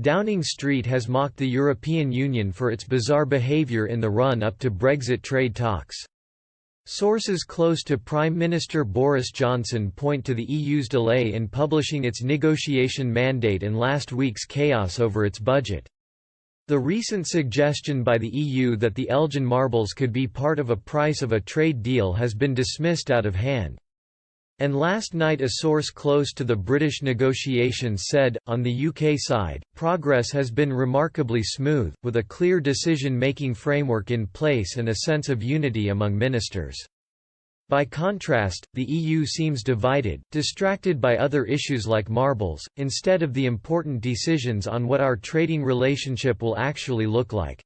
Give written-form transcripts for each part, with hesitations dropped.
Downing Street has mocked the European Union for its bizarre behaviour in the run-up to Brexit trade talks. Sources close to Prime Minister Boris Johnson point to the EU's delay in publishing its negotiation mandate and last week's chaos over its budget. The recent suggestion by the EU that the Elgin marbles could be part of a price of a trade deal has been dismissed out of hand. And last night a source close to the British negotiations said, on the UK side, progress has been remarkably smooth, with a clear decision-making framework in place and a sense of unity among ministers. By contrast, the EU seems divided, distracted by other issues like marbles, instead of the important decisions on what our trading relationship will actually look like.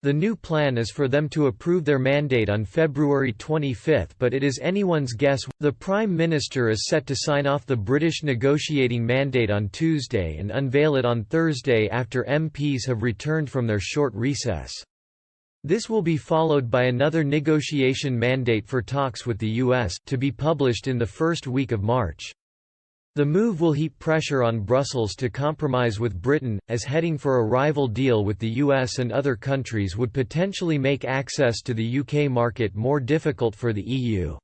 The new plan is for them to approve their mandate on February 25, but it is anyone's guess. The Prime Minister is set to sign off the British negotiating mandate on Tuesday and unveil it on Thursday after MPs have returned from their short recess. This will be followed by another negotiation mandate for talks with the US, to be published in the first week of March. The move will heap pressure on Brussels to compromise with Britain, as heading for a rival deal with the US and other countries would potentially make access to the UK market more difficult for the EU.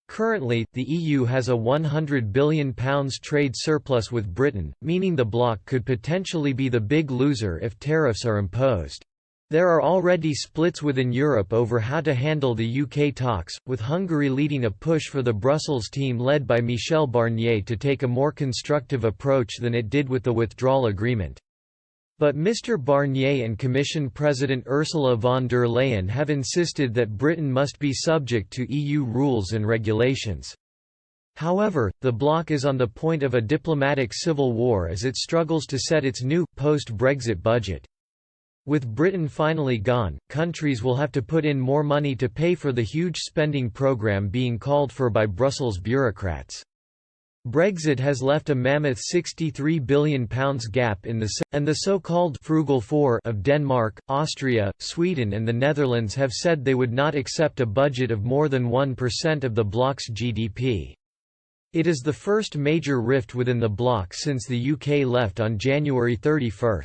Currently, the EU has a £100 billion trade surplus with Britain, meaning the bloc could potentially be the big loser if tariffs are imposed. There are already splits within Europe over how to handle the UK talks, with Hungary leading a push for the Brussels team led by Michel Barnier to take a more constructive approach than it did with the withdrawal agreement. But Mr. Barnier and Commission President Ursula von der Leyen have insisted that Britain must be subject to EU rules and regulations. However, the bloc is on the point of a diplomatic civil war as it struggles to set its new, post-Brexit budget. With Britain finally gone, countries will have to put in more money to pay for the huge spending programme being called for by Brussels bureaucrats. Brexit has left a mammoth £63 billion gap in and the so-called «frugal four» of Denmark, Austria, Sweden and the Netherlands have said they would not accept a budget of more than 1% of the bloc's GDP. It is the first major rift within the bloc since the UK left on January 31.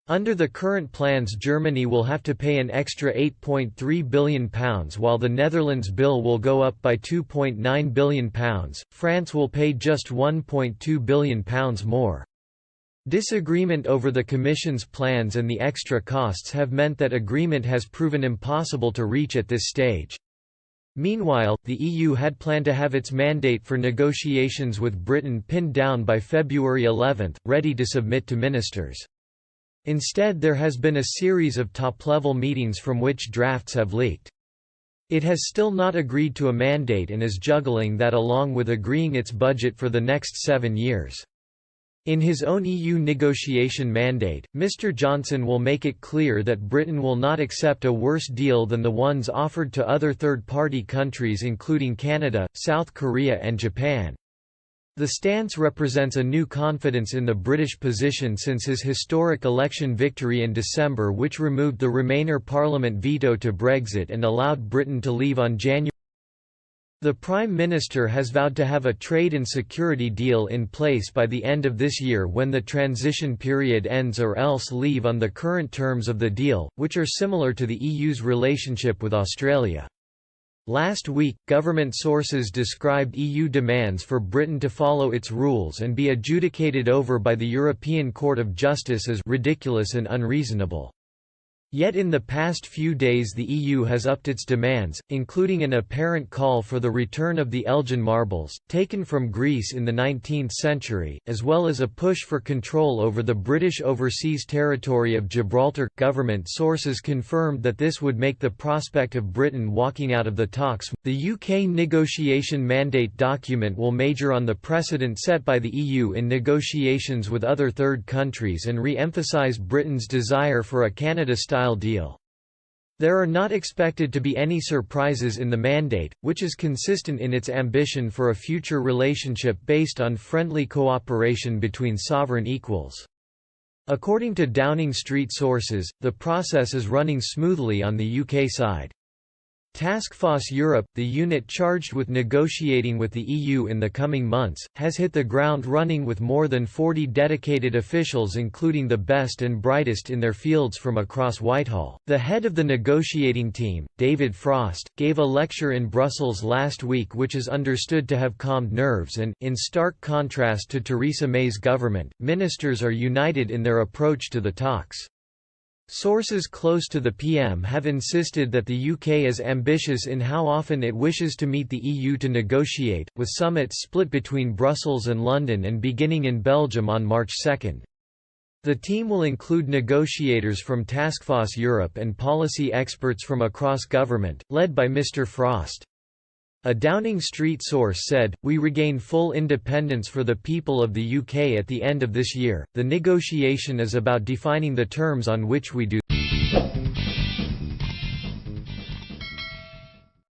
Under the current plans, Germany will have to pay an extra £8.3 billion while the Netherlands' bill will go up by £2.9 billion. France will pay just £1.2 billion more. Disagreement over the Commission's plans and the extra costs have meant that agreement has proven impossible to reach at this stage. Meanwhile, the EU had planned to have its mandate for negotiations with Britain pinned down by February 11, ready to submit to ministers. Instead, there has been a series of top-level meetings from which drafts have leaked. It has still not agreed to a mandate and is juggling that along with agreeing its budget for the next 7 years. In his own EU negotiation mandate, Mr. Johnson will make it clear that Britain will not accept a worse deal than the ones offered to other third-party countries including Canada, South Korea and Japan. The stance represents a new confidence in the British position since his historic election victory in December, which removed the Remainer Parliament veto to Brexit and allowed Britain to leave on January. The Prime Minister has vowed to have a trade and security deal in place by the end of this year when the transition period ends, or else leave on the current terms of the deal, which are similar to the EU's relationship with Australia. Last week, government sources described EU demands for Britain to follow its rules and be adjudicated over by the European Court of Justice as ridiculous and unreasonable. Yet in the past few days the EU has upped its demands, including an apparent call for the return of the Elgin marbles, taken from Greece in the 19th century, as well as a push for control over the British overseas territory of Gibraltar. Government sources confirmed that this would make the prospect of Britain walking out of the talks. The UK negotiation mandate document will major on the precedent set by the EU in negotiations with other third countries and re-emphasise Britain's desire for a Canada-style deal. There are not expected to be any surprises in the mandate, which is consistent in its ambition for a future relationship based on friendly cooperation between sovereign equals. According to Downing Street sources, the process is running smoothly on the UK side. Taskforce Europe, the unit charged with negotiating with the EU in the coming months, has hit the ground running with more than 40 dedicated officials, including the best and brightest in their fields from across Whitehall. The head of the negotiating team, David Frost, gave a lecture in Brussels last week which is understood to have calmed nerves and, in stark contrast to Theresa May's government, ministers are united in their approach to the talks. Sources close to the PM have insisted that the UK is ambitious in how often it wishes to meet the EU to negotiate, with summits split between Brussels and London and beginning in Belgium on March 2. The team will include negotiators from Taskforce Europe and policy experts from across government, led by Mr. Frost. A Downing Street source said, "We regain full independence for the people of the UK at the end of this year. The negotiation is about defining the terms on which we do